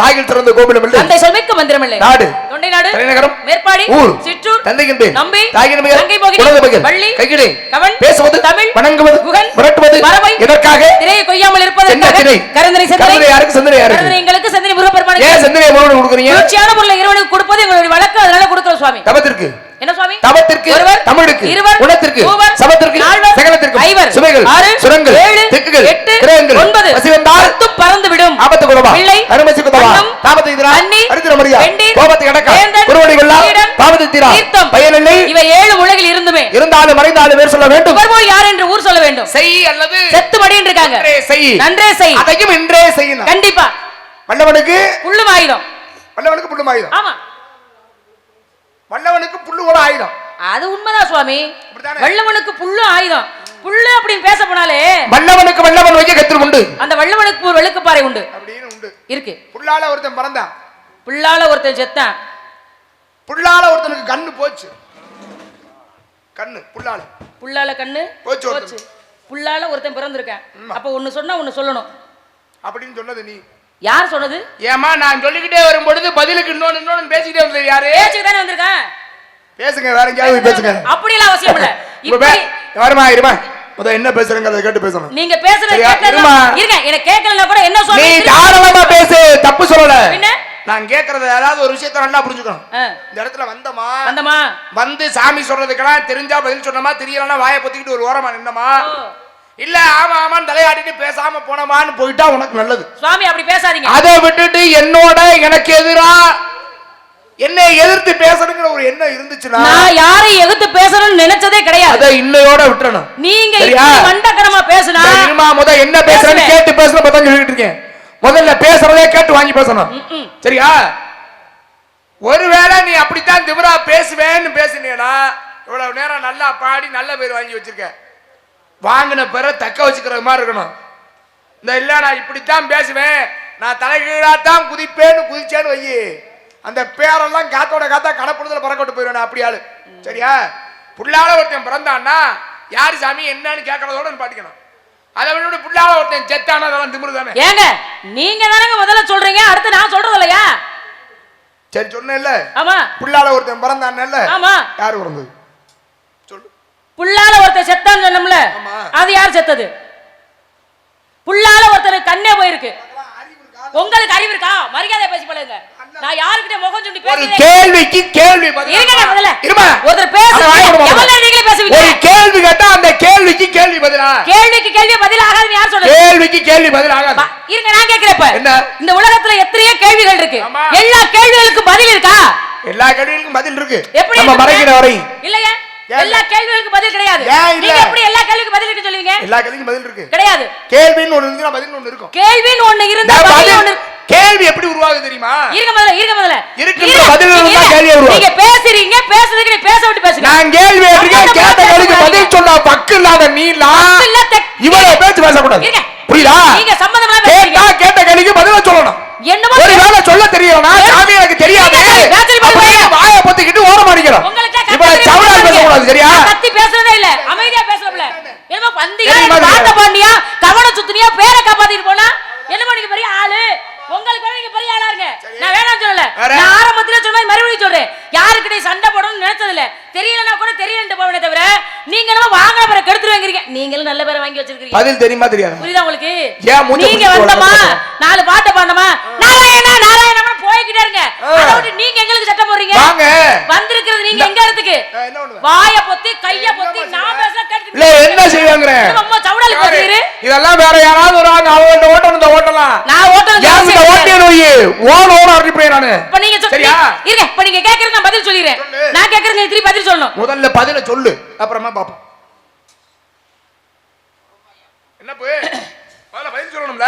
தாயில் சிறந்த கோவிலும் இல்லை, தந்தை சொல்மிக்க மந்திரம் இல்லை, நாடு தொண்டை நாடு, தலைநகரம், மேற்பாடி, ஊர், சிற்றூர், தந்தைகின்றே, நம்பி, தாயினமையர், தங்கை மோகினி, குலத மகள், வள்ளி, கைகிடை, கவன், பேசுவது, தமிழ், வணங்குவது, குகன், மிரட்டுவது, பறவை, எதற்காக? திரையை கொய்யாமல் இருப்பதற்காக. கரந்தனை செந்தனை யாருக்கு? செந்தனை யாருக்கு? கரந்தனை எங்களுக்கு, செந்தனை முருகப்பெருமானுக்கு. ஏன் செந்தனை முருகனுக்கு கொடுக்குறீங்க? குளிர்ச்சியான பொருளை இறைவனுக்கு கொடுப்பது எங்களுடைய வழக்கு, அதனால கொடுக்கிறோம் சுவாமி. தவத்திற்கு என்ன சுவாமி? தவத்திற்கு ஒருவர், தமிழுக்கு இருவர், குணத்திற்கு மூவர், சமத்திற்கு நால்வர், சகலத்திற்கு ஐவர், சுமைகள் ஆறு, சுரங்கள் ஏழு, திக்குகள் எட்டு, கிரகங்கள் 9 வசிவந்தால் பறந்து விடும். ஆபத்து குணமா பிள்ளை அருமசி குதவா அன்னம், தாபத்தை திரா அன்னி, அரித்திர மரியா வெண்டி, கோபத்தை அடக்க வேந்தன், குருவடி கொள்ளா கீடன், தாபத்தை திரா தீர்த்தம், பயனில்லை. இவை 7 உலகில் இருந்துமே இருந்தாலும் மறைந்தாலும் வேறு சொல்ல வேண்டும். இவர்போல் யார் என்று ஊர் சொல்ல வேண்டும். செய் அல்லது செத்து மடின்னு இருக்காங்க. நன்றே செய், நன்றே செய். அதையும் இன்றே செய்யணும். கண்டிப்பா வல்லவனுக்கு புல்லும் ஆயுதம். வல்லவனுக்கு புல்லும் ஆயுதம். ஆமா, வல்லவனுக்கு புல்லு கூட ஆயுதம். அது உண்மைதான் சுவாமி. வல்லவனுக்கு புல்லு ஆயுதம். புல்லு அப்படின்னு பேச போனாலே வல்லவனுக்கு வல்லவன் வைக்க கத்திர உண்டு, அந்த வல்லவனுக்கு ஒரு வெளுக்குப்பாறை உண்டு அப்படின்னு உண்டு இருக்கு. புல்லால ஒருத்தன் பிறந்தான், புல்லால ஒருத்தன் செத்தான், புல்லால ஒருத்தனுக்கு கண்ணு போச்சு. கண்ணு புல்லால புல்லால கண்ணு போச்சு. போச்சு. புல்லால ஒருத்தன் பிறந்திருக்கான். அப்ப ஒன்னு சொன்னா ஒன்னு சொல்லணும் அப்படின்னு சொன்னது நீ. யார் சொன்னது? ஏமா நான் சொல்லிக்கிட்டே வரும் பொழுது பதிலுக்கு இன்னொன்னு பேசிக்கிட்டே வந்தது யாரு? பேச்சுக்கு தானே வந்திருக்கான். பேசுங்க, வேற எங்கேயாவது பேசுங்க. அப்படி எல்லாம் அவசியம் இல்ல. இப்ப வருமா இருமா முத என்ன பேசுறீங்க அதை கேட்டு பேசணும். நீங்க பேசுறது கேட்கலாம். இருங்க, எனக்கு கேட்கலனா கூட என்ன சொல்றீங்க? நீ தாராளமா பேசு, தப்பு சொல்லல. என்ன நான் கேக்குறது ஏதாவது ஒரு விஷயத்தை நல்லா புரிஞ்சுக்கணும். இந்த இடத்துல வந்தமா வந்து சாமி சொல்றதுக்கெல்லாம் தெரிஞ்சா பதில் சொன்னமா, தெரியலன்னா வாயை பொத்திக்கிட்டு ஒரு ஓரமா நின்னமா, இல்ல ஆமா ஆமான்னு தலையாடிட்டு பேசாம போனமான்னு போயிட்டா உனக்கு நல்லது. சுவாமி அப்படி பேசாதீங்க. அதை விட்டுட்டு என்னோட எனக்கு எதிரா என்னை எதிர்த்து பேசணுங்கிற ஒரு எண்ணம் இருந்துச்சுன்னா, நான் யாரை எதிர்த்து பேசணும்னு நினைச்சதே கிடையாது. அதை இன்னையோட விட்டுறணும். நீங்க மண்டக்கரமா பேசினா இருமா முத என்ன பேசுறேன்னு கேட்டு பேசணும். பதான் சொல்லிட்டு இருக்கேன், முதல்ல பேசுறதே கேட்டு வாங்கி பேசணும். சரியா? ஒருவேளை நீ அப்படித்தான் திமிரா பேசுவேன்னு பேசினேனா இவ்வளவு நேரம் நல்லா பாடி நல்ல பேர் வாங்கி வச்சிருக்க. வாங்கின பேரை தக்க வச்சுக்கிறது மாதிரி இருக்கணும். இந்த இல்ல நான் இப்படித்தான் பேசுவேன், நான் தலைகீழாத்தான் குதிப்பேன்னு குதிச்சேன்னு வை, அந்த பேரெல்லாம் காத்தோட காத்தா கணப்படுதல பறக்கட்டு போயிடுவேன். அப்படி ஆளு. சரியா? புள்ளால ஒருத்தன் பிறந்தான்னா யாரு சாமி என்னன்னு கேட்கறதோட பாட்டிக்கணும். அதை விட புள்ளால ஒருத்தன் செத்தானா அதெல்லாம் திமிரு தானே. ஏங்க நீங்க தானங்க முதல்ல சொல்றீங்க, அடுத்து நான் சொல்றது இல்லையா? சரி சொன்னேன்ல. ஆமா, புள்ளால ஒருத்தன் பிறந்தான்ல. ஆமா, யாரு பிறந்தது சொல்லு. புள்ளால ஒருத்தன் செத்தான்னு சொன்னோம்ல, அது யார் செத்தது? புள்ளால ஒருத்தர் கண்ணே போயிருக்கு. உங்களுக்கு அறிவு இருக்கா? மரியாதை பேசி பழகுங்க. நான் யார்கிட்ட முகம் சுண்டி பேசுறேன்? ஒரு கேள்விக்கு கேள்வி பதில். இருங்க முதல்ல. இருமா. ஒருத்தர் பேசுங்க. எவ்வளவு நீங்களே பேசுவீங்க? ஒரு கேள்வி கேட்டா அந்த கேள்விக்கு கேள்வி பதிலா? கேள்விக்கு கேள்வி பதில் ஆகாதுன்னு யார் சொல்றது? கேள்விக்கு கேள்வி பதில் ஆகாது. இருங்க நான் கேக்குறேன். என்ன? இந்த உலகத்துல எத்தனையோ கேள்விகள் இருக்கு. எல்லா கேள்விகளுக்கும் பதில் இருக்கா? எல்லா கேள்விகளுக்கும் பதில் இருக்கு. எப்படி நம்ம மறைக்கிற வரை இல்லையா? எல்லா கேள்விகளுக்கும் பதில் கிடையாது. நீங்க எப்படி எல்லா கேள்விக்கும் பதில் இருக்கு சொல்லுவீங்க? எல்லா கேள்விக்கும் பதில் இருக்கு கிடையாது. கேள்வின்னு ஒன்னு இருந்தா பதில் ஒன்னு இருக்கும். கேள்வின்னு ஒன்னு இருந்தா பதில் ஒன்னு. கேள்வி எப்படி உருவாகுது தெரியுமா? இருங்க முதல்ல இருக்குன்ற பதில் இருந்தா கேள்வி உருவாகுது. நீங்க பேசுறீங்க, பேசுறதுக்கு நீ பேச விட்டு பேசுங்க. நான் கேள்வி கேட்கிறேன், கேட்ட கேள்விக்கு பதில் சொன்னா பக்கு இல்லாத நீலாம் இவ்வளவு பேச்சு பேச கூடாது. புரியுதா? நீங்க சம்பந்தமா பேசுறீங்க. கேட்ட கேள்விக்கு பதில் சொல்லணும். என்னமோ ஒரு வேளை சொல்ல தெரியலனா சாமி எனக்கு தெரியாது வாயை பொத்திக்கிட்டு ஓரம் அடிக்கிறோம். இவ்வளவு சவடா பேச கூடாது. சரியா? கத்தி பேசுறதே இல்ல, அமைதியா பேசுறப்பல. என்னமோ பந்தியா பாட்ட பாண்டியா கவன சுத்துனியா பேரை காப்பாத்திட்டு போனா என்னமோ நீங்க பெரிய ஆளு. உங்களுக்கு நீங்க பெரிய ஆளா இருங்க. நான் வேணாம் சொல்லல, நான் ஆரம்பத்துல சொன்ன மாதிரி மறுபடியும் சொல்றேன். யாருக்கிட்ட சண்டை போடணும்னு நினைச்சது இல்ல. தெரியலனா கூட தெரியலன்னு போவனே தவிர நீங்க என்ன வாங்குற பேரை கெடுத்துருவீங்க. நீங்களும் நல்ல பேரை வாங்கி வச்சிருக்கீங்க. பதில் தெரியுமா தெரியாது? புரியுதா உங்களுக்கு? நீங்க வந்தமா 4 பாட்ட பாடணுமா நாராயணா நாராயணா போய்கிட்டே இருங்க. அதாவது நீங்க எங்களுக்கு சட்டம் போடுறீங்க. வாங்க வந்திருக்கிறது நீங்க எங்க இடத்துக்கு? வாயை பொத்தி கைய பொத்தி நான் பேச கேட்க இல்ல என்ன செய்வாங்கற அம்மா சவுடால போறீரு. இதெல்லாம் வேற யாராவது வராங்க, அவங்க ஓட்டணும் ஓட்டலாம். நான் ஓட்டணும் யாரு ஓட்டேன் ஓய் ஓட அடிப்பேன் நானு. இப்ப நீங்க சரியா? இருங்க, இப்ப நீங்க கேக்குறது நான் பதில் சொல்லிறேன். நான் கேக்குறது நீ திருப்பி பதில் சொல்லணும். முதல்ல பதில சொல்லு, அப்புறமா பாப்போம். என்ன போய் முதல்ல பதில் சொல்லணும்ல.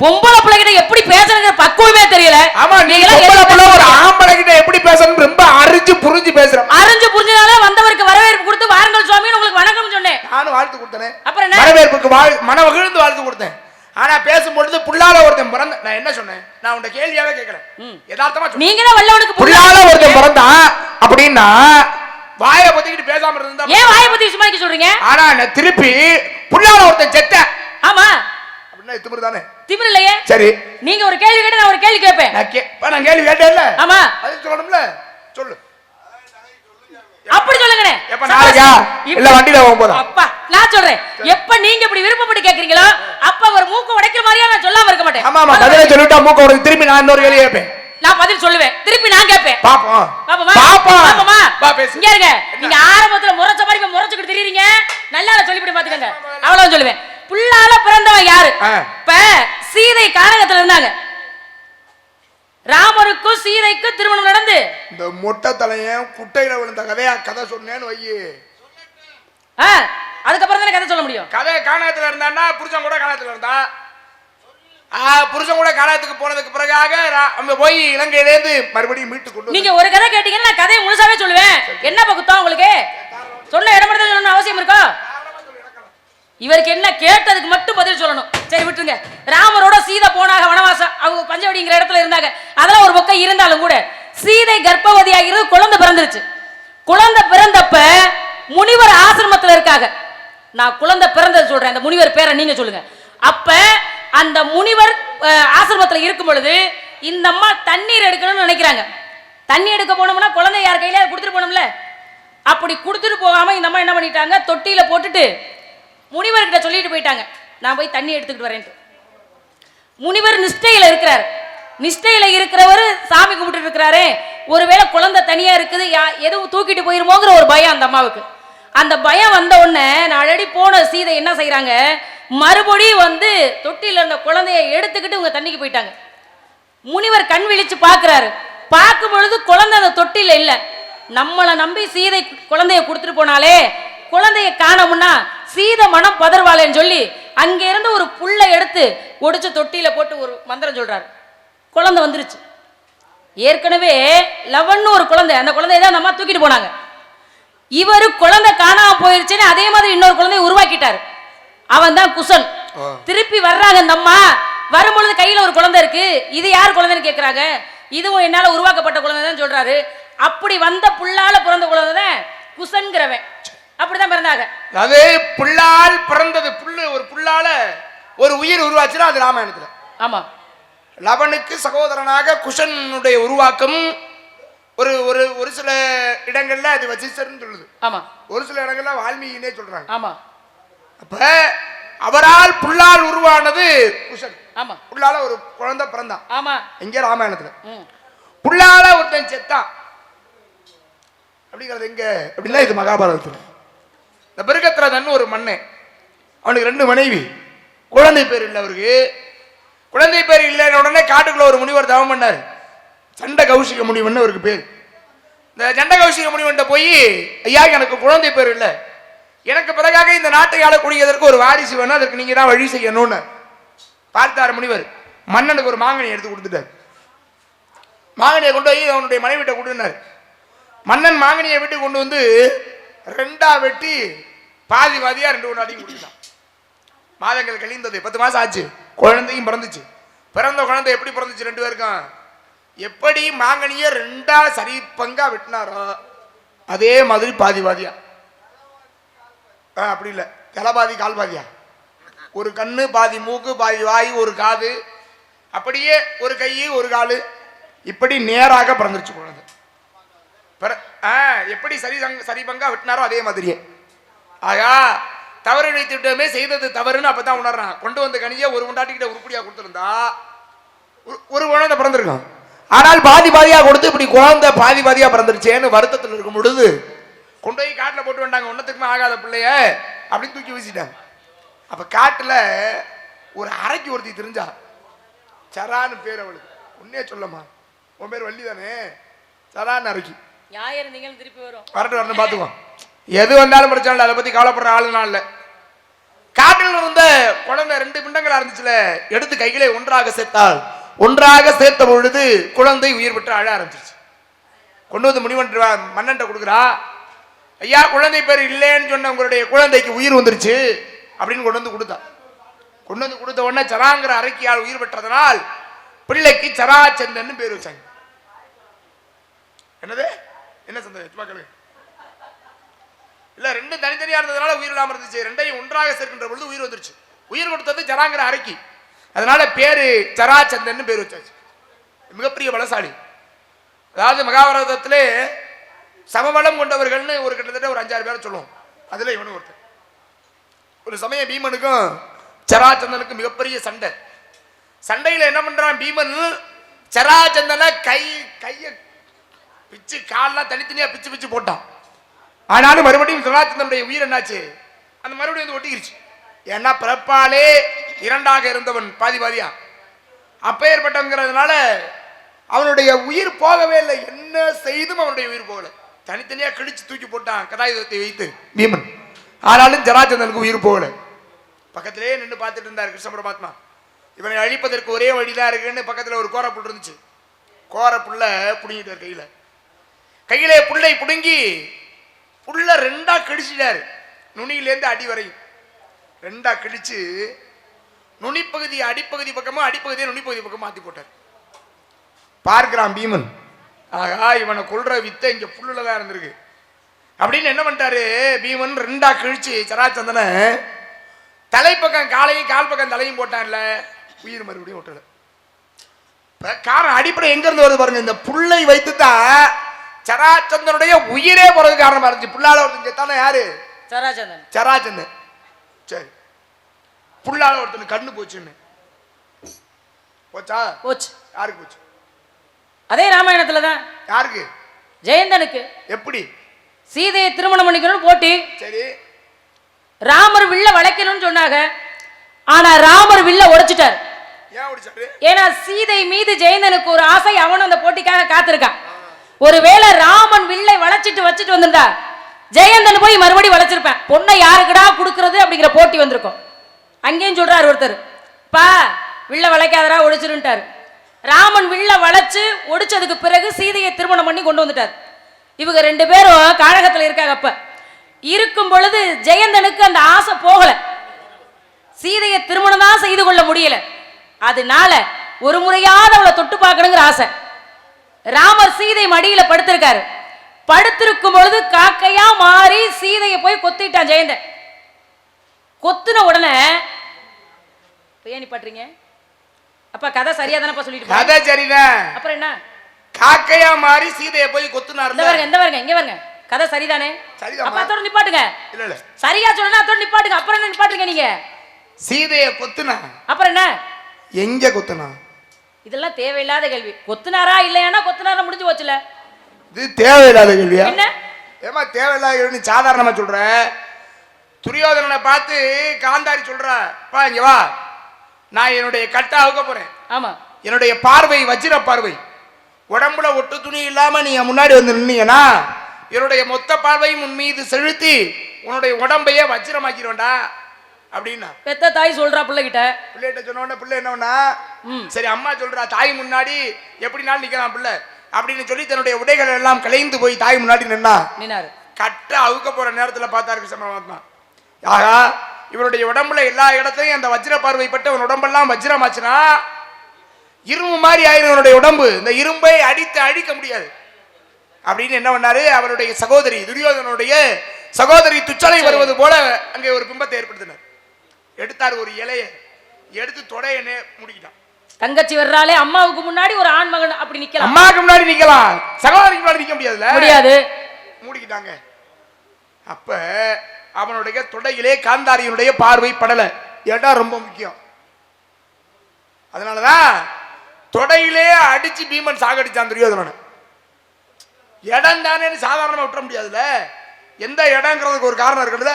பொம்பளை பிள்ளைகிட்ட எப்படி பேசணும்ங்கற பக்குவமே தெரியல. ஆமா, நீங்க பொம்பளை பிள்ளை ஒரு ஆம்பளை கிட்ட எப்படி பேசணும் ரொம்ப அறிஞ்சு புரிஞ்சு பேசுறேன். அறிஞ்சு புரிஞ்சனால வந்தவருக்கு வரவேற்பு கொடுத்து வாருங்கள் சுவாமின்னு உங்களுக்கு வணக்கம் சொன்னேன். நானும் வாழ்த்து கொடுத்தேன். அப்புறம் என்ன வரவேற்புக்கு மனமகிழ்ந்து வாழ்த்து கொடுத்தேன். ஆனா பேசும்பொழுது புள்ளால ஒருத்தன் பிறந்த நான் என்ன சொன்னேன்? நான் உன்ட கேள்வியாவே கேக்குறேன். யதார்த்தமா சொன்னேன். நீங்க தான் வல்லவனுக்கு புள்ளால ஒருத்தன் பிறந்தா அப்படினா வாயை பொத்திக்கிட்டு பேசாம இருந்தா ஏன் வாயை பொத்தி சும்மா சொல்றீங்க? ஆனா நான் திருப்பி புள்ளால ஒருத்தன் செத்த. ஆமா அப்படின்னா திமிரு தானே? திமிரு இல்லையே. சரி, நீங்க ஒரு கேள்வி கேட்டா நான் ஒரு கேள்வி கேட்பேன். நான் கேள்வி கேட்டேன்ல. ஆமா, அது சொல்லணும்ல. சொல்லு. அப்படி சொல்லுங்கனே. எப்ப நாளைக்கா இல்ல வண்டில போக போறோம்? அப்பா நான் சொல்றேன். எப்ப நீங்க இப்படி விருப்பப்பட்டு கேக்குறீங்களோ அப்ப ஒரு மூக்கு உடைக்கிற மாதிரியா நான் சொல்லாம இருக்க மாட்டேன். ஆமா ஆமா, பதிலே சொல்லிட்டா மூக்கு உடைச்சு திருப்பி நான் இன்னொரு கேள்வி கேட்பேன். நான் பதில் சொல்லுவேன், திருப்பி நான் கேட்பேன். பாப்போம் பாப்போமா பாப்போம் பாப்போமா. பா பேசு. இங்க இருங்க, நீங்க ஆரம்பத்துல முறைச்ச மாதிரி இப்ப முறைச்சுக்கிட்டு திரியறீங்க. நல்லா சொல்லிவிட்டு பாத்துக்கங்க. அவ்வளவு சொல்லுவேன். புல்லால பிறந்தவன் யாரு? இப்ப சீதை கானகத்துல இருந்தாங்க. ராமருக்கும் சீதைக்கும் திருமணம் நடந்து இந்த மொட்டை தலையன் குட்டையில விழுந்த கதை சொன்னேன்னு வை. அதுக்கப்புறம் தானே கதை சொல்ல முடியும். கதை கானகத்துல இருந்தான்னா புருஷன் கூட கானகத்துல இருந்தா. புருஷன் கூட கானகத்துக்கு போனதுக்கு பிறகாக நம்ம போய் இலங்கையிலேருந்து மறுபடியும் மீட்டு கொண்டு. நீங்க ஒரு கதை கேட்டீங்கன்னா நான் கதையை முழுசாவே சொல்லுவேன். என்ன பகுத்தா உங்களுக்கு சொன்ன இடம் மட்டும் சொல்லணும் அவசியம் இருக்கா? இவருக்கு என்ன கேட்டதுக்கு மட்டும் பதில் சொல்லணும். சரி விட்டுருங்க. ராமரோட சீதை போனாங்க வனவாசம். அவங்க பஞ்சவடிங்கிற இடத்துல இருந்தாங்க. அதெல்லாம் ஒரு பக்கம் இருந்தாலும் கூட சீதை கர்ப்பவதியாகிறது குழந்தை பிறந்துருச்சு. குழந்தை பிறந்தப்ப முனிவர் ஆசிரமத்துல இருக்காங்க. நான் குழந்தை பிறந்தது சொல்றேன், அந்த முனிவர் பேரை நீங்க சொல்லுங்க. அப்ப அந்த முனிவர் ஆசிரமத்துல இருக்கும் பொழுது இந்த அம்மா தண்ணீர் எடுக்கணும்னு நினைக்கிறாங்க. தண்ணி எடுக்க போனோம்னா குழந்தை யார் கையில கொடுத்துட்டு போனோம்ல. அப்படி கொடுத்துட்டு போகாம இந்த அம்மா என்ன பண்ணிட்டாங்க, தொட்டியில போட்டுட்டு முனிவர்கிட்ட சொல்லிட்டு போயிட்டாங்க, நான் போய் தண்ணி எடுத்துக்கிட்டு வரேன். முனிவர் நிஷ்டையில இருக்கிறார். நிஷ்டையில இருக்கிறவர் சாமி கும்பிட்டு இருக்கிறாரு. ஒருவேளை குழந்தை தனியா இருக்குது, எதுவும் தூக்கிட்டு போயிருமோங்கிற ஒரு பயம் அந்த அம்மாவுக்கு. அந்த பயம் வந்த உடனே நான் ஆல்ரெடி போன சீதை என்ன செய்யறாங்க, மறுபடியும் வந்து தொட்டில இருந்த குழந்தைய எடுத்துக்கிட்டு இவங்க தண்ணிக்கு போயிட்டாங்க. முனிவர் கண் விழிச்சு பாக்குறாரு. பார்க்கும் பொழுது குழந்தை அந்த தொட்டில இல்ல. நம்மளை நம்பி சீதை குழந்தைய கொடுத்துட்டு போனாலே குழந்தைய காணோம்னா சீதை மனம் பதர்வாளேன்னு சொல்லி அங்க இருந்து ஒரு புல்லை எடுத்து ஒடிச்சு தொட்டியில போட்டு ஒரு மந்திரம் சொல்றாரு. குழந்தை வந்துருச்சு. ஏற்கனவே லவன்னு ஒரு குழந்தை, அந்த குழந்தைய தான் நம்ம தூக்கிட்டு போனாங்க. இவரு குழந்தை காணாம போயிருச்சுன்னு அதே மாதிரி இன்னொரு குழந்தைய உருவாக்கிட்டாரு. அவன் தான் குசன். திருப்பி வர்றாங்க அந்த அம்மா. வரும்பொழுது கையில ஒரு குழந்தை இருக்கு. இது யார் குழந்தைன்னு கேட்கறாங்க. இதுவும் என்னால உருவாக்கப்பட்ட குழந்தை தான் சொல்றாரு. அப்படி வந்த புல்லால பிறந்த குழந்தை தான் குசன்கிறவன். அப்படிதான் பிறந்தாங்க. அது புல்லால் பிறந்தது. புல்லு ஒரு புல்லால ஒரு உயிர் உருவாச்சுன்னா அது ராமாயணத்துல. ஆமா, லவனுக்கு சகோதரனாக குஷனுடைய உருவாக்கம் ஒரு ஒரு ஒரு சில இடங்கள்ல அது வசிஷ்டர்னு சொல்லுது. ஆமா, ஒரு சில இடங்கள்ல வால்மீகினே சொல்றாங்க. ஆமா. அப்ப அவரால் புல்லால் உருவானது குஷன். ஆமா, புல்லால ஒரு குழந்தை பிறந்தான். ஆமா, இங்க ராமாயணத்துல புல்லால ஒருத்தன் செத்தான் அப்படிங்கிறது எங்க அப்படின்னா இது மகாபாரதத்துல. இந்த பிருகத்ரதன் ஒரு மன்னன், அவனுக்கு 2 மனைவி, குழந்தை பேர் இல்லை. அவருக்கு குழந்தை பேர் இல்லைன்னு உடனே காட்டுக்குள்ள ஒரு முனிவர் தவம் பண்ணார். சண்ட கௌசிக முனிவன் அவருக்கு பேர். இந்த சண்ட கௌசிக முனிவன் போய், ஐயா எனக்கு குழந்தை பேர் இல்லை, எனக்கு பிறகாக இந்த நாட்டை ஆளக்கூடியதற்கு ஒரு வாரிசு வேணும், அதற்கு நீங்க தான் வழி செய்யணும்னு பார்த்தார் முனிவர். மன்னனுக்கு ஒரு மாங்கனி எடுத்து கொடுத்துட்டார். மாங்கனியை கொண்டு போய் அவனுடைய மனைவிட்ட கொடுத்தார். மன்னன் மாங்கனியை விட்டு கொண்டு வந்து 2ஆ வெட்டி பாதி பாதியா 2 கொண்டாடியும் கொடுத்துட்டான். மாதங்கள் கழிந்தது, 10 மாசம் ஆச்சு. குழந்தையும் பிறந்துச்சு. பிறந்த குழந்தை எப்படி பிறந்துச்சு 2 பேருக்கும்? எப்படி மாங்கனிய 2ஆ சரி பங்கா வெட்டினாரோ அதே மாதிரி பாதி பாதியா. அப்படி இல்லை, தலைபாதி கால் பாதியா. ஒரு கண்ணு பாதி மூக்கு பாதி வாய் ஒரு காது, அப்படியே ஒரு கை ஒரு காலு, இப்படி நேராக பிறந்துருச்சு குழந்தை. எப்படி சரி பங்கா வெட்டினாரோ அதே மாதிரியே. ஆகா, தவறு இழைத்து விட்டோமே, செய்தது தவறுன்னு அப்பதான் உணர்றான். கொண்டு வந்த கனியை ஒரு கொண்டாட்டிக்கிட்ட உருப்படியா கொடுத்துருந்தா ஒரு குழந்தை பிறந்திருக்கும். ஆனால் பாதி பாதியா கொடுத்து இப்படி குழந்தை பாதி பாதியா பிறந்துருச்சேன்னு வருத்தத்தில் இருக்கும் பொழுது கொண்டு போய் காட்டுல போட்டு வந்தாங்க. ஒன்னத்துக்குமே ஆகாத பிள்ளைய அப்படின்னு தூக்கி வீசிட்டாங்க. அப்ப காட்டுல ஒரு அரைக்கு ஒருத்தி தெரிஞ்சா, சரான்னு பேர் அவளுக்கு. உன்னே சொல்லமா, உன் பேர் வள்ளி தானே, சரான்னு அரைக்கி. திருப்பி வரும் வரட்டு வரணும் பாத்துக்கோ. எது வந்தாலும் பிரச்சனை, அதை பத்தி கவலைப்படுற ஆளுனா இல்ல. காட்டில் இருந்த குழந்தை 2 பிண்டங்களா இருந்துச்சுல, எடுத்து கைகளை ஒன்றாக சேர்த்தால், ஒன்றாக சேர்த்த பொழுது குழந்தை உயிர் பெற்று அழ ஆரம்பிச்சிருச்சு. கொண்டு வந்து முனிவன் மன்னன்ட்ட கொடுக்குறா. ஐயா, குழந்தை பேர் இல்லைன்னு சொன்ன உங்களுடைய குழந்தைக்கு உயிர் வந்துருச்சு அப்படின்னு கொண்டு வந்து கொடுத்தா. கொண்டு வந்து கொடுத்த உடனே சராங்கிற அரைக்கியால் உயிர் பெற்றதனால் பிள்ளைக்கு சராச்சந்தன் பேர் வச்சாங்க. என்னது என்ன சந்தேகம்? சும்மா கேளுங்க. இல்ல, 2 தனித்தனியா இருந்ததுனால உயிர் இல்லாம இருந்துச்சு. 2ஐயும் ஒன்றாக சேர்க்கின்ற பொழுது உயிர் வந்துருச்சு. உயிர் கொடுத்தது ஜராங்கிற அரைக்கி. அதனால பேரு ஜராசந்தன் பேர் வச்சாச்சு. மிகப்பெரிய பலசாலி. அதாவது மகாபாரதத்திலே சமபலம் கொண்டவர்கள்னு ஒரு கிட்டத்தட்ட ஒரு 5-6 பேரை சொல்லுவோம். அதுல இவனு ஒருத்தர். ஒரு சமயம் பீமனுக்கும் ஜராசந்தனுக்கும் மிகப்பெரிய சண்டை. சண்டையில என்ன பண்றான் பீமன், ஜராசந்தனை கைய பிச்சு கால்லாம் தனித்தனியா பிச்சு பிச்சு போட்டான். ஆனாலும் மறுபடியும் ஜராசந்தனுடைய உயிர் என்னாச்சு, அந்த மறுபடியும் வந்து ஒட்டிக்கிருச்சு. ஏன்னா பிறப்பாலே 2ஆக இருந்தவன் பாதி பாதியா அப்பேற்பட்டவங்கிறதுனால அவனுடைய உயிர் போகவே இல்லை. என்ன செய்தும் அவனுடைய உயிர் போகல. தனித்தனியா கிழிச்சு தூக்கி போட்டான் கதாயுதத்தை வைத்து பீமன். ஆனாலும் ஜராசந்தனுக்கு உயிர் போகல. பக்கத்திலே நின்று பார்த்துட்டு இருந்தார் கிருஷ்ண பரமாத்மா. இவனை அழிப்பதற்கு ஒரே வழிதான் இருக்குன்னு பக்கத்துல ஒரு கோர புல் இருந்துச்சு. கோர புல்ல புடுங்கிட்டார். கையிலே புல்லை புடுங்கி புல்ல 2ஆ கிழிச்சிட்டாரு. நுனியிலேருந்து அடி வரை 2ஆ கிழிச்சு நுனிப்பகுதி அடிப்பகுதி பக்கமும் அடிப்பகுதியை நுனிப்பகுதி பக்கம் மாத்தி போட்டார். பார்க்கிறான் பீமன், ஆகா இவனை கொல்ற வித்தை இங்க புல்லுல தான் இருந்திருக்கு அப்படின்னு என்ன பண்ணிட்டாரு பீமன். 2ஆ கிழிச்சு ஜராசந்தனை தலைப்பக்கம் காலையும் கால் பக்கம் தலையும் போட்டான்ல, உயிர் மறுபடியும் விட்டல. காரணம் அடிப்படை எங்க இருந்து வருது பாருங்க. இந்த புல்லை வைத்துதான் ஜராசந்தனுடைய உயிரே போறதுக்கு காரணமா இருந்துச்சு. புல்லால ஒருத்தன் செத்தானே யாரு, ஜராசந்தன். சரி, புல்லால ஒருத்தன் கண்ணு போச்சுன்னு போச்சா, போச்சு. யாருக்கு போச்சு? அதே ராமாயணத்துலதான். யாருக்கு? ஜெயந்தனுக்கு. எப்படி? சீதையை திருமணம் பண்ணிக்கணும்னு போட்டி. சரி, ராமர் வில்ல வளைக்கணும்னு சொன்னாங்க. ஆனா ராமர் வில்ல உடைச்சிட்டார். ஏன் உடைச்சாரு? ஏன்னா சீதை மீது ஜெயந்தனுக்கு ஒரு ஆசை. அவனும் அந்த போட்டிக்காக காத்திருக்கான். ஒருவேளை ராமன் வில்லை வளைச்சிட்டு வச்சுட்டு வந்திருந்தா ஜெயந்தன் போய் மறுபடியும் வளைச்சிருப்பேன். பொண்ணை யாருக்குடா கொடுக்கறது அப்படிங்கிற போட்டி வந்திருக்கும். அங்கேயும் சொல்றாரு ஒருத்தர், பா வில்ல வளைக்காதரா ஒடிச்சிருட்டாரு. ராமன் வில்ல வளைச்சு ஒடிச்சதுக்கு பிறகு சீதையை திருமணம் பண்ணி கொண்டு வந்துட்டார். இவங்க 2 பேரும் காழகத்துல இருக்காங்க. அப்ப இருக்கும் பொழுது ஜெயந்தனுக்கு அந்த ஆசை போகல. சீதையை திருமணம் தான் செய்து கொள்ள முடியல. அதனால ஒரு முறையாவது அவளை தொட்டு பார்க்கணுங்கிற ஆசை. ராமர் சீதை மடியில படுத்திருக்காரு. படுத்திருக்கும் பொழுது காக்கையா மாறி சீதையை போய் கொத்திட்டான் ஜெயந்தன். கொத்துன உடனே ஏன் பண்றீங்க அப்பா? கதை சரியா தானப்பா சொல்லிட்டு? கதை சரிதான். அப்புறம் என்ன? காக்கையா மாறி சீதையை போய் கொத்துனாரு. இங்க வருங்க. கதை சரிதானே? அப்ப அதோட நிப்பாட்டுங்க. இல்ல இல்ல, சரியா சொல்றேன்னா அதோட நிப்பாட்டுங்க. அப்புறம் என்ன நிப்பாட்டுங்க நீங்க? சீதையை கொத்துனா அப்புறம் என்ன? எங்க கொத்துனா? இதெல்லாம் தேவையில்லாத கேள்வி. கொத்துனாரா இல்லையானா கொத்துனாரா முடிஞ்சு போச்சுல. இது தேவையில்லாத கேள்வியா? என்ன ஏமா தேவையில்லாத கேள்வி சாதாரணமா சொல்ற? துரியோதனனை பார்த்து காந்தாரி சொல்ற, பா இங்க வா, நான் என்னுடைய கட்டை அவுக்க போறேன். ஆமா, என்னுடைய பார்வை வஜ்ர பார்வை. உடம்புல ஒட்டு துணி இல்லாம நீங்க முன்னாடி வந்து நின்னீங்கன்னா என்னுடைய மொத்த பார்வையும் உன் மீது செலுத்தி உன்னுடைய உடம்பையே வஜ்ரமாக்கிடுவேன்டா அப்படின்னா பெத்த தாய் சொல்றா பிள்ளைகிட்ட. பிள்ளைகிட்ட சொன்ன உடனே பிள்ளை என்ன பண்ணா, சரி அம்மா சொல்றா தாய் முன்னாடி எப்படினாலும் நிக்கலாம் பிள்ளை அப்படின்னு சொல்லி தன்னுடைய உடைகள் எல்லாம் கலைந்து போய் தாய் முன்னாடி நின்னாரு. கட்ட அவுக்க போற நேரத்துல பார்த்தாரு கிருஷ்ண பரமாத்மா, ஆகா இவனுடைய உடம்புல எல்லா இடத்தையும் அந்த வஜ்ர பார்வைப்பட்டு அவன் உடம்பெல்லாம் வஜ்ரமாச்சுனா இரும்பு மாதிரி ஆயிரும் இவனுடைய உடம்பு. இந்த இரும்பை அடித்து அழிக்க முடியாது அப்படின்னு என்ன பண்ணாரு, அவருடைய சகோதரி துரியோதனுடைய சகோதரி துச்சலை வருவது போல அங்கே ஒரு பிம்பத்தை ஏற்படுத்தினார். எடுத்தார் ஒரு இலைய எடுத்து தொடையனே முடிக்கிட்டான். தங்கச்சி வர்றாலே அம்மாவுக்கு முன்னாடி ஒரு ஆண் மகன் அப்படி நிக்கலாம். அம்மாவுக்கு முன்னாடி நிக்கலாம், சகோதரிக்கு முன்னாடி நிக்க முடியாதுல்ல, முடியாது. மூடிக்கிட்டாங்க. அப்ப அவனுடைய தொடையிலே காந்தாரியினுடைய பார்வை படல. இடம் ரொம்ப முக்கியம். அதனாலதான் தொடையிலே அடிச்சு பீமன் சாகடிச்சான் துரியோதனனை. இடம் தானே சாதாரணமா விட்டுற முடியாதுல்ல, எந்த இடங்கிறதுக்கு ஒரு காரணம் இருக்குல்ல.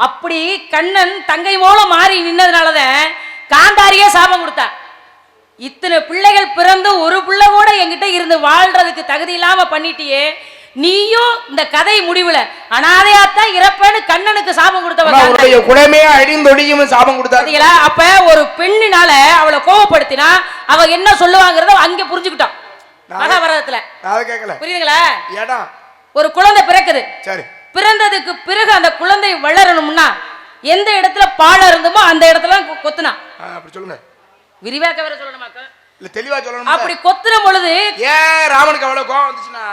அப்படி கண்ணன் தங்கை மூலம் மாறி நின்னதுனாலதான் காந்தாரியே சாபம் கொடுத்தா. இத்தனை பிள்ளைகள் பிறந்து ஒரு பிள்ளை கூட என்கிட்ட இருந்து வாழ்றதுக்கு தகுதி இல்லாம பண்ணிட்டியே, நீயும் இந்த கதை முடிவுல அனாதையாத்தான் இறப்பேன்னு கண்ணனுக்கு சாபம் கொடுத்தவங்க குடமே அழிந்தொடியும் சாபம் கொடுத்தா. அப்ப ஒரு பெண்ணினால அவளை கோபப்படுத்தினா அவ என்ன சொல்லுவாங்கிறத அங்க புரிஞ்சுக்கிட்டோம் மகாபாரதத்துல. புரியுதுங்களா? இடம் ஒரு குழந்தை பிறக்குது. சரி, பிறந்ததுக்கு பிறகு அந்த குழந்தை வளரணும்னா எந்த இடத்துல பாழ இருந்தமோ அந்த இடத்துல கொத்துனா. அப்படி சொல்லுங்க, விரிவாக்க வேற சொல்லணுமாக்கா? இல்ல தெளிவா சொல்லணும். அப்படி கொத்துற பொழுது ஏன் ராமனுக்கு அவ்வளவு கோவம் வந்துச்சுன்னா,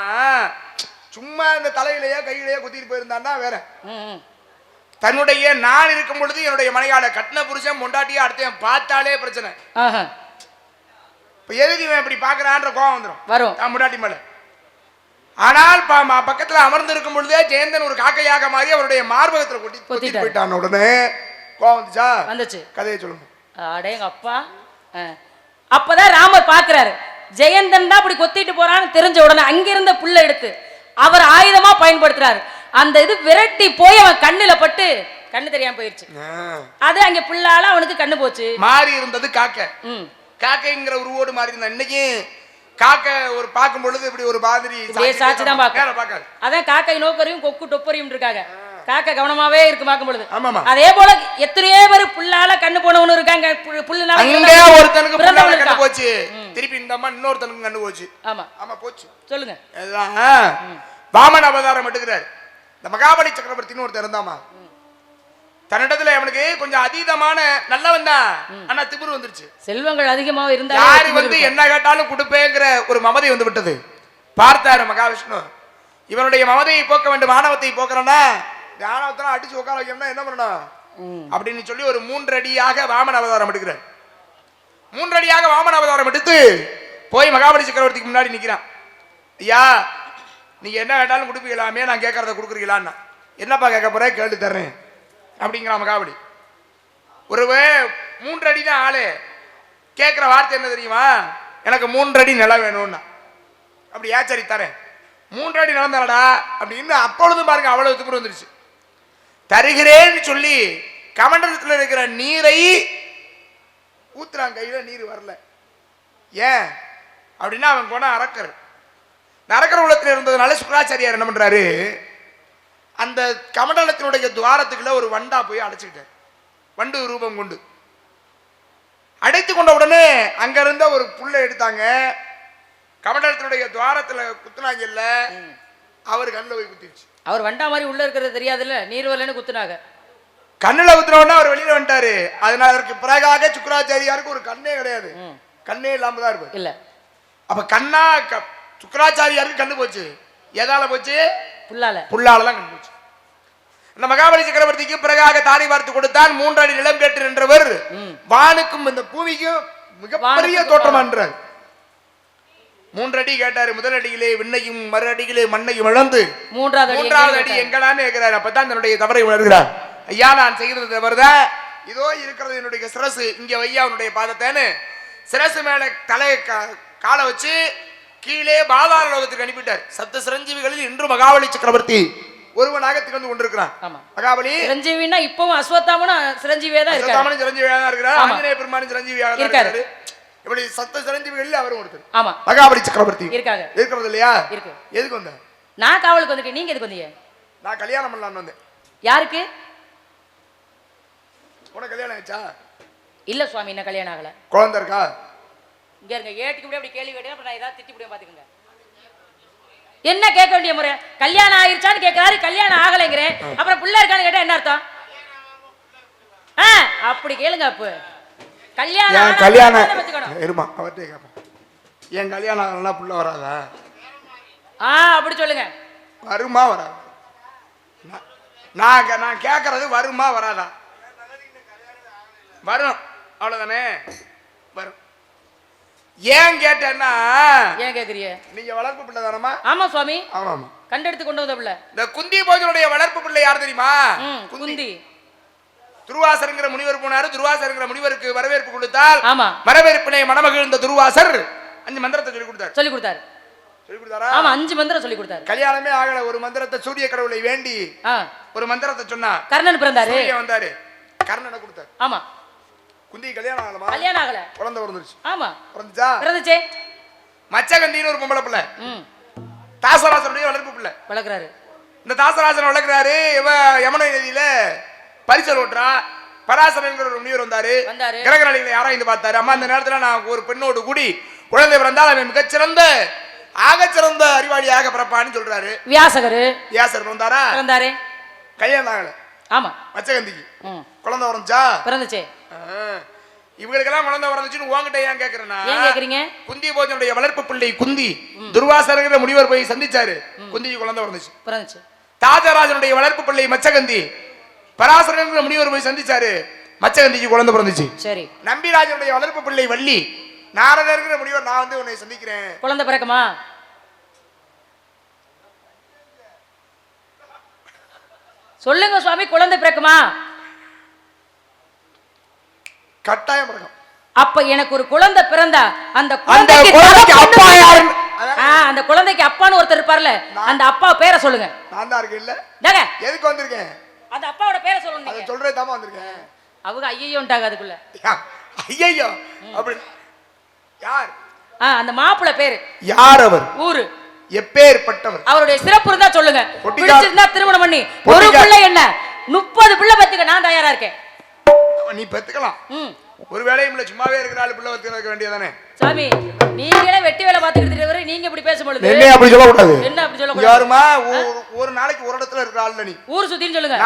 சும்மா இந்த தலையிலேயே கையிலேயே குத்திட்டு போயிருந்தான்னா வேற. தன்னுடைய நான் இருக்கும் பொழுது என்னுடைய மனையாள கட்டின புருஷன் பொண்டாட்டியா அடுத்த பார்த்தாலே பிரச்சனை. இப்ப எதுக்கு இவன் இப்படி பாக்குறான்ற கோவம் வந்துடும் வரும் தான் முன்னாடி மேல. ஆனால் பக்கத்துல அமர்ந்து இருக்கும் பொழுதே ஜெயந்தன் ஒரு காக்கையாக மாறி அவருடைய மார்பகத்துல கொட்டி போயிட்டான். உடனே கோவம் வந்துச்சா? வந்துச்சு. கதையை சொல்லுங்க. அடேங்க அப்பா. அப்பதான் ராமர் பாக்குறாரு ஜெயந்தன் தான் அப்படி கொத்திட்டு போறான்னு தெரிஞ்ச உடனே அங்கிருந்த புல்ல எடுத்து அவர் ஆயுதமா பயன்படுத்துறாரு. அந்த இது விரட்டி போய் அவன் கண்ணுல பட்டு கண்ணு தெரியாம போயிருச்சு. அது அங்க புல்லால அவனுக்கு கண்ணு போச்சு. மாறி இருந்தது காக்கை. காக்கைங்கிற உருவோடு மாறி இருந்தா. இன்னைக்கு காக்கை ஒரு பார்க்கும் பொழுது இப்படி ஒரு மாதிரி சாட்சி தான் பாக்காது. அதான் காக்கை நோக்கரையும் கொக்கு டொப்பரையும் இருக்காங்க. காக்கை கவனமாவே இருக்கு பார்க்கும் பொழுது. அதே போல எத்தனையோ பேர் புல்லால கண்ணு போனவனு இருக்காங்க. புல்லுனால ஒருத்தனுக்கு கண்ணு போச்சு, திருப்பி இந்த அம்மா இன்னொருத்தனுக்கு கண்ணு போச்சு. ஆமா ஆமா போச்சு. சொல்லுங்க. வாமன அவதாரம் எடுக்கிறார். இந்த மகாபலி சக்கரவர்த்தின்னு ஒருத்தர் இருந்தாமா, தன்னிடத்துல அவனுக்கு கொஞ்சம் அதீதமான நல்லவன் தான், ஆனா திமிரு வந்துருச்சு. செல்வங்கள் அதிகமாக இருந்தா யாரு வந்து என்ன கேட்டாலும் கொடுப்பேங்கிற ஒரு மமதை வந்து விட்டது. பார்த்தாரு மகாவிஷ்ணு, இவனுடைய மமதையை போக்க வேண்டும், ஆணவத்தை போக்குறனா ஆணவத்தெல்லாம் அடிச்சு உட்கார வைக்கணும்னா என்ன பண்ணணும் அப்படின்னு சொல்லி ஒரு 3 அடியாக வாமன அவதாரம் எடுக்கிறார். 3 அடியாக வாமன அவதாரம் எடுத்து போய் மகாபலி சக்கரவர்த்திக்கு முன்னாடி நிக்கிறான். ஐயா, நீங்க என்ன கேட்டாலும் கொடுப்பீங்களாமே, நான் கேட்கறத கொடுக்குறீங்களான்னா. என்னப்பா கேட்க போறேன், கேட்டு தர்றேன் அப்படிங்கிறான் மகாபலி. ஒரு 3 அடி தான் ஆளு. கேட்கிற வார்த்தை என்ன தெரியுமா, எனக்கு 3 அடி நிலம் வேணும்னா. அப்படி ஏச்சரி தரேன், 3 அடி நிலம் தரடா அப்படின்னு. அப்பொழுதும் பாருங்க அவ்வளவு திமிரு வந்துருச்சு. தருகிறேன்னு சொல்லி கமண்டலத்தில் இருக்கிற நீரை ஊத்துறான், கையில நீர் வரல. ஏன் அப்படின்னா அவன் போன அரக்கர். அரக்கர் உலகத்தில் இருந்ததுனால சுக்கராச்சாரியார் என்ன பண்றாரு, அந்த கமண்டலத்தினுடைய துவாரத்துக்குள்ள ஒரு வண்டா போய் அடைச்சுக்கிட்டார். வண்டு ரூபம் கொண்டு அடைத்து கொண்ட உடனே அங்க இருந்த ஒரு புல்லை எடுத்தாங்க, கமண்டலத்தினுடைய துவாரத்துல குத்துனாங்க. இல்ல அவர் கண்ணில் போய் குத்திருச்சு. அவர் வண்டா மாதிரி உள்ள இருக்கிறது தெரியாதுல்ல, நீர் வரலன்னு குத்துனாங்க. கண்ணுல குத்துனோன்னா அவர் வெளியில வந்துட்டாரு. அதனால அதற்கு பிறகாக சுக்கராச்சாரியாருக்கு ஒரு கண்ணே கிடையாது, கண்ணே இல்லாம தான் இருப்பார். இல்ல அப்ப கண்ணா சுக்கராச்சாரியாருக்கு கண்ணு போச்சு. எதால போச்சு? புல்லால தான் கண்ணு போச்சு. இந்த மகாபலி சக்கரவர்த்திக்கு பிறகாக தாரை பார்த்து கொடுத்தான். 3 அடி நிலம் கேட்டு நின்றவர் வானுக்கும் இந்த பூமிக்கும் மிகப்பெரிய தோற்றமான்றார். 3 அடி கேட்டாரு. முதல் அடியிலே விண்ணையும் மறு அடியிலே மண்ணையும் இழந்து 3வது அடி எங்கடான்னு கேட்கிறார். அப்பதான் தன்னுடைய தவறை உணர்கிறார். ஐயா, நான் செய்கிறது தவறுதான், இதோ இருக்கிறது என்னுடைய சிரசு, இங்க வையா உன்னுடைய பாதத்தேன்னு சிரசு மேல தலையை காலை வச்சு கீழே பாதாள லோகத்துக்கு அனுப்பிட்டார். சப்த சிரஞ்சீவிகளில் இன்று மகாபலி சக்கரவர்த்தி ஒருவனாக திகழ்ந்து கொண்டிருக்கிறான். மகாபலி சிரஞ்சீவினா இப்பவும் அஸ்வத்தாமனும் சிரஞ்சீவியா தான் இருக்காரு. அஸ்வத்தாமனும் சிரஞ்சீவியா தான் இருக்கிறார். ஆஞ்சநேய பெருமானும் சிரஞ்சீவியாக தான் இருக்காரு. இப்படி சப்த சிரஞ்சீவிகளில் அவரும் ஒருத்தர். ஆமா, மகாபலி சக்கரவர்த்தி இருக்காங்க. இருக்கிறது இல்லையா? இருக்கு. எதுக்கு வந்த? நான் காவலுக்கு வந்துட்டேன். நீங்க எதுக்கு வந்தீங்க? நான் கல்யாணம் பண்ணலாம்னு வந்தேன். யாருக்கு? உனக்கு கல்யாணம் ஆயிடுச்சா? இல்ல சுவாமி, என்ன கல்யாணம் ஆகல. குழந்தை இருக்கா? இங்க இருங்க, ஏட்டுக்கு முடியும் அப்படி கேள்வி கேட்டா நான் ஏதாவது திட்டி முடியும் பாத்துக்கங்க. என்ன கேட்க வேண்டிய முறை? கல்யாணம் ஆயிருச்சான்னு கேட்கிறாரு, கல்யாணம் ஆகலைங்கிறேன். அப்புறம் புள்ள இருக்கான்னு கேட்டா என்ன அர்த்தம்? அப்படி கேளுங்க. அப்ப கல்யாணம் இருமா அவர்கிட்ட கேட்பேன். என் கல்யாணம் ஆகலன்னா புள்ள வராதா? அப்படி சொல்லுங்க. வருமா வராதா? நான் கேட்கறது வருமா வராதா? வரும், அவ்வளவுதானே, வரும். ஏன் கேட்டேன்னா, ஏன் கேக்குறீங்க? நீங்க வளர்ப்பு பிள்ளை தானமா? ஆமா சுவாமி. ஆமா, கண்டெடுத்து கொண்டு வந்த பிள்ளை. இந்த குந்தி போஜனுடைய வளர்ப்பு பிள்ளை யார் தெரியுமா? குந்தி. துர்வாசருங்கிற முனிவர் போனாரு. துர்வாசருங்கிற முனிவருக்கு வரவேற்பு கொடுத்தால், ஆமா, வரவேற்பினை மணமகிழ்ந்த துர்வாசர் 5 மந்திரத்தை சொல்லி கொடுத்தாரு. ஆமா, 5 மந்திரம் சொல்லி கொடுத்தாரு. கல்யாணமே ஆகல. ஒரு மந்திரத்தை சூரிய கடவுளை வேண்டி ஒரு மந்திரத்தை சொன்னா கர்ணன் பிறந்தாரு. வந்தாரு, கர்ணனை கொடுத்தாரு. ஆமா, குந்தி கல்யாணம் ஆகலமா? கல்யாணம் ஆகல. குழந்தை பிறந்துருச்சு. ஆமா, பிறந்துச்சு. மச்சகந்தின்னு ஒரு பொம்பளை பிள்ளை, தாசராசனுடைய வளர்ப்பு பிள்ளை வளர்க்கிறாரு. இந்த தாசராசன் வளர்க்கிறாரு. யமுனை நதியில பரிசல் ஓட்டுறா. பராசரங்கிற ஒரு முனிவர் வந்தாரு. கிரக நிலைகளை யாராய்ந்து பார்த்தாரு. அம்மா, இந்த நேரத்துல நான் ஒரு பெண்ணோடு கூடி குழந்தை பிறந்தால் அவன் மிகச்சிறந்த ஆகச்சிறந்த அறிவாளியாக பிறப்பான்னு சொல்றாரு. வியாசர் பிறந்தாரு. கல்யாணம் ஆகல. ஆமா, மச்சகந்திக்கு குழந்தை பிறந்துச்சா? பிறந்துச்சு. இவங்களுக்கெல்லாம் குழந்தை பிறந்துச்சுன்னு உங்ககிட்ட ஏன் கேக்குறேன்னா, குந்தி போஜனுடைய வளர்ப்பு பிள்ளை குந்தி துர்வாசருங்கிற முனிவர் போய் சந்திச்சாரு. குந்திக்கு குழந்தை பிறந்துச்சு. தாஜராஜனுடைய வளர்ப்பு பிள்ளை மச்சகந்தி பராசரன் முனிவர் போய் சந்திச்சாரு. மச்சகந்திக்கு குழந்தை பிறந்துச்சு. சரி. நம்பிராஜனுடைய வளர்ப்பு பிள்ளை வள்ளி நாரதர் முனிவர் நான் வந்து உன்னை சந்திக்கிறேன், குழந்தை பிறக்குமா? சொல்லுங்க சுவாமி, குழந்தை பிறக்குமா? கட்டாயம் பிறக்கும். அப்ப எனக்கு ஒரு குழந்தை பிறந்தா அந்த குழந்தைக்கு அப்பா யாரு? அந்த குழந்தைக்கு அப்பான்னு ஒருத்தர் இருப்பார்ல, அந்த அப்பா பேரை சொல்லுங்க. நான் தான் இருக்கேன். இல்ல எதுக்கு வந்திருக்கேன்? அந்த அப்பாவோட பேரை சொல்லுங்க. அதை சொல்றே தாமா வந்திருக்கேன். அவங்க ஐயோண்டாக அதுக்குள்ள ஐயோ அப்படி யார்? அந்த மாப்பிள்ளை பேரு யார்? அவர் ஊரு எப்பேற்பட்டவர்? அவருடைய சிறப்பு இருந்தா சொல்லுங்க. பிடிச்சிருந்தா திருமணம் பண்ணி ஒரு பிள்ளை என்ன 30 பிள்ளை பெத்துக்க நான் தயாரா இருக்கேன். நீ பெத்துக்கலாம். ஒரு வேலையும் இல்ல, சும்மாவே இருக்கிறாள் பிள்ளை பெத்துக்க வேண்டியதானே. சாமி நீங்களே வெட்டி வேலை பார்த்துக்கிட்டு நீங்க இப்படி பேசும்போது என்ன அப்படி சொல்ல கூடாது. என்ன அப்படி சொல்ல கூடாது? யாருமா ஒரு நாளைக்கு ஒரு இடத்துல இருக்கிறாள் நீ ஊர் சுத்தின்னு சொல்லுங்க.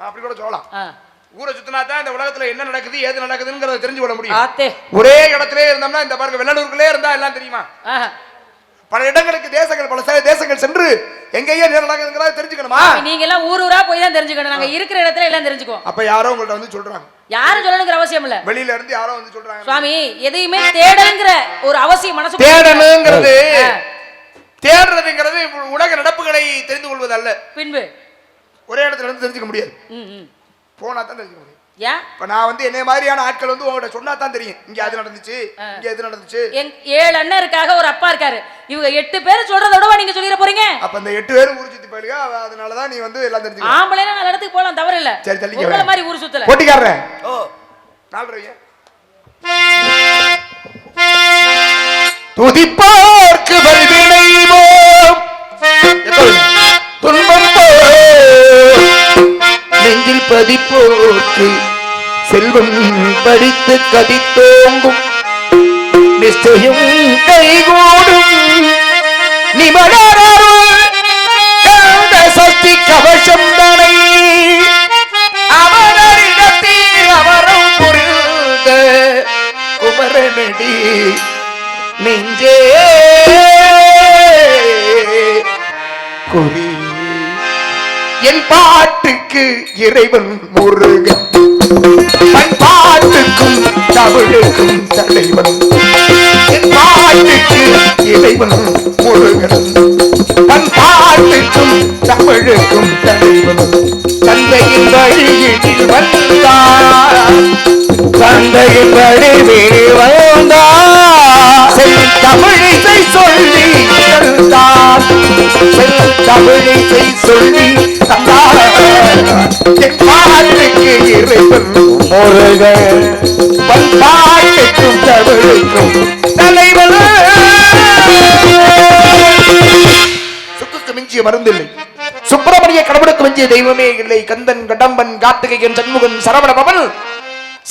அப்படி கூட சொல்லலாம். ஊரை சுத்தினா தான் இந்த உலகத்துல என்ன நடக்குது ஏது நடக்குதுங்கிறத தெரிஞ்சு கொள்ள முடியும். ஒரே இடத்திலே இருந்தோம்னா இந்த பாருங்க வெள்ளலூருக்குள்ளே இருந்தா எல்லாம் தெரியுமா? பல இடங்களுக்கு தேசங்கள் பல தேசங்கள் சென்று எங்கேயே நடக்குதுங்கிறத தெரிஞ்சுக்கணுமா? நீங்க எல்லாம் ஊர் ஊரா போய் தான் தெரிஞ்சுக்கணும். நாங்க இருக்கிற இடத்துல எல்லாம் தெரிஞ்சுக்குவோம். அப்ப யாரோ உங்கள்ட்ட வந்து சொல்றாங்க. யாரும் சொல்லணுங்கிற அவசியம் இல்ல, வெளியில இருந்து யாரோ வந்து சொல்றாங்க. சுவாமி எதையுமே தேடணுங்கிற ஒரு அவசியம் மனசு தேடணுங்கிறது தேடுறதுங்கிறது உலக நடப்புகளை தெரிந்து கொள்வது அல்ல. பின்பு ஒரே இடத்துல இருந்து தெரிஞ்சுக்க முடியாது. போனா தான் தெரிஞ்சுக்க முடியும். ஏன்? இப்ப நான் வந்து என்ன மாதிரியான ஆட்கள் வந்து உங்ககிட்ட சொன்னா தான் தெரியும் இங்க அது நடந்துச்சு இங்க எது நடந்துச்சு. 7 அண்ணன் இருக்காக, ஒரு அப்பா இருக்காரு. இவங்க 8 பேர் சொல்றதோட நீங்க சொல்லிட போறீங்க. அப்ப அந்த 8 பேரும் ஊர் சுத்தி போயிடுங்க. அதனாலதான் நீ வந்து எல்லாம் தெரிஞ்சுக்க. ஆம்பளைனா நல்ல இடத்துக்கு போலாம், தவறு இல்ல. சரி தள்ளிக்க. உங்கள மாதிரி ஊர் சுத்தல போட்டிக்காரன். ஓ 4 ரூபாய் துதிப்பார்க்கு வல்வினைவோம் துன்பம் நெஞ்சில் பதிப்போர்க்கு செல்வம் படித்து கதித்தோங்கும் நிச்சயம் கைகூடும் நிமலர் சக்தி கவசம் தனை அவரிடத்தில் அவரம் புரிந்த குமரனடி நெஞ்சே குறி என் பாட்டுக்கு இறைவன் முருகன் பண்பாட்டுக்கும் தமிழுக்கும் தலைவன் என் பாட்டுக்கு இறைவன் முருகன் பண்பாட்டுக்கும் தமிழுக்கும் தலைவன் தந்தையின் வழியில் வந்தார் தந்தையின் வழிவில் வந்தார் தமிழிசை சொல்லி தந்தார் தமிழிசை சொல்லி தந்தார் என் பாட்டுக்கு இறைவன் முருகன் பண்பாட்டுக்கும் தமிழுக்கும் தலைவன் சுக்குக்கு மிஞ்சிய மருந்தில்லை சுப்பிரமணிய கடவுளுக்கு மிஞ்சிய தெய்வமே இல்லை கந்தன் கடம்பன் கார்த்திகேயன் சண்முகன் சரவண பவன்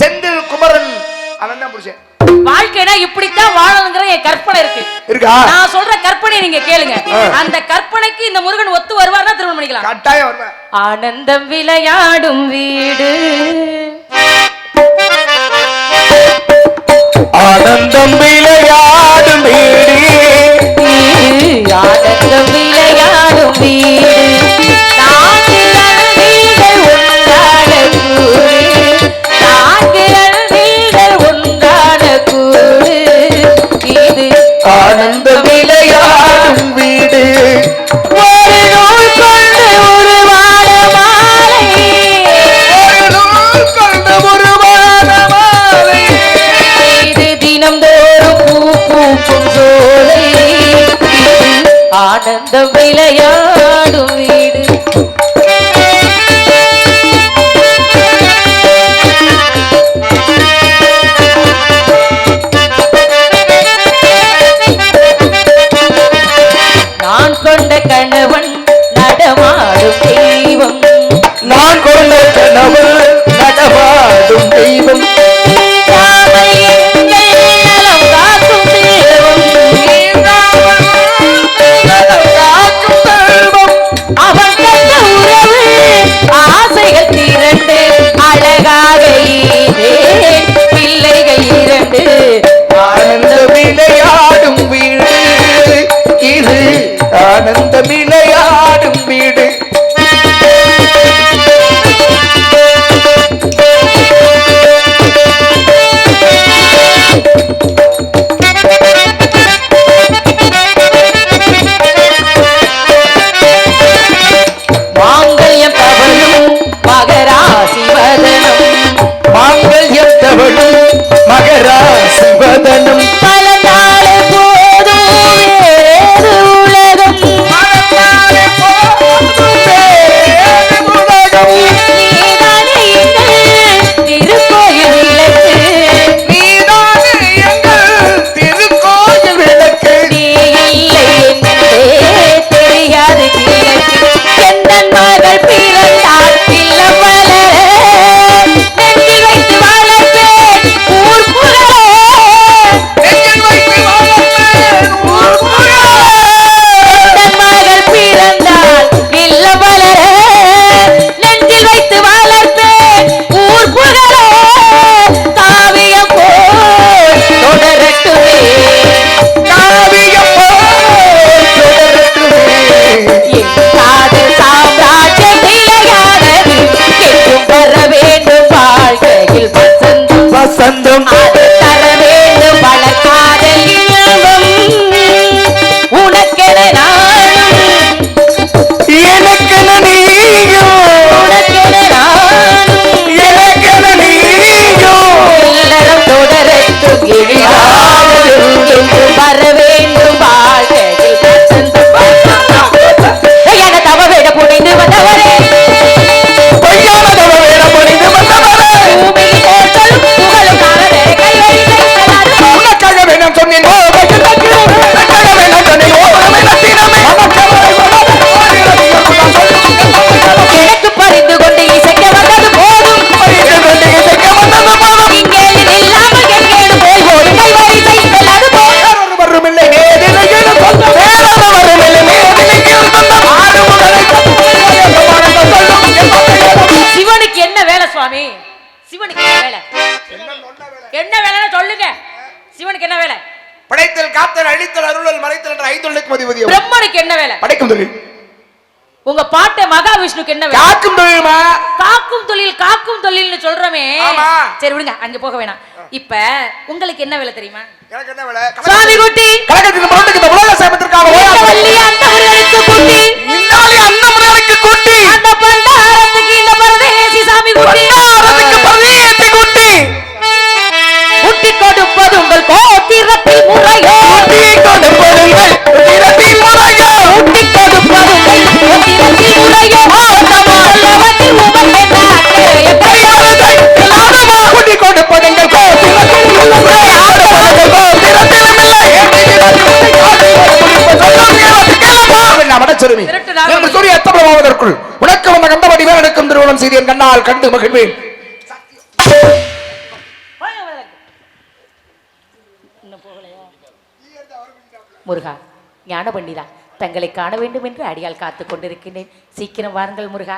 செந்தில் குமரன் அவன் தான் புருஷன். வாழ்க்கைனா இப்படித்தான் வாழணுங்கிற என் கற்பனை இருக்கா? நான் சொல்ற கற்பனையை நீங்க கேளுங்க. அந்த கற்பனைக்கு இந்த முருகன் ஒத்து வருவார்னா திருமணம் பண்ணிக்கலாம். கட்டாயம் வருவேன். ஆனந்தம் விளையாடும் வீடு ஆனந்தம் விளையாடும் வீடு ஆனந்தம் விளையாடும் வீடு ஆனந்த விளையாடும் வீடு ஒரு நூல் கொண்டு ஒரு வாழ மாலை ஒரு நூல் கொண்டு ஒரு வாழ மாலை இது தினம்தோறும் பூ பூக்கும் சோலை ஆனந்த விளையாடும் வீடு. நான் கொண்ட கணவன் நடமாடும் தெய்வம் நான் கொண்ட கணவன் நடமாடும் தெய்வம் நலம் காக்கும் தெய்வம் காக்கும் தெய்வம் அவ ஐந்தொழிலுக்கு அதிபதி பிரம்மனுக்கு என்ன வேலை? படைக்கும் தொழில். உங்க பாட்டை மகாவிஷ்ணுக்கு என்ன வேலை? காக்கும் தொழிலுமா? காக்கும் தொழில் காக்கும் தொழில்னு சொல்றோமே. ஆமா. சரி விடுங்க, அங்க போக வேணாம். இப்ப உங்களுக்கு என்ன வேலை தெரியுமா? எனக்கு என்ன வேலை? சாமி குட்டி கலக்கத்தின் முரட்டுக்கு இந்த உலக சேமத்திற்காக வள்ளி அந்த முருகனுக்கு குட்டி, இன்னாலி அந்த முருகனுக்கு குட்டி, அந்த பண்டாரத்துக்கு இந்த பரதேசி சாமி குட்டி, பண்டாரத்துக்கு பரதேசி குட்டி, குட்டி கொடுப்பது உங்கள் கோத்திரத்தில் முறையோ, குட்டி கொடுப்பது உங்கள் கோத்திரத்தில் முறையோ, குட்டி கொடுப்பது உங்கள் கோத்திரத்தில் முறையோ, நல்லவனில் உமக்கு நாக்கு கையாளுதல் எல்லாருமா குட்டி கொடுப்பது எங்கள் கோத்திரத்தில் முறையோ, ஆடவர்கள் கோத்திரத்திலும் இல்லை, உனக்கு வந்த கண்டபடி வேலனுக்கும் திருமணம் செய்து என் கண்ணால் கண்டு மகிழ்வேன். முருகா, ஞான பண்டிதா, தங்களை காண வேண்டும் என்று அடியால் காத்துக் கொண்டிருக்கின்றேன். சீக்கிரம் வாருங்கள் முருகா.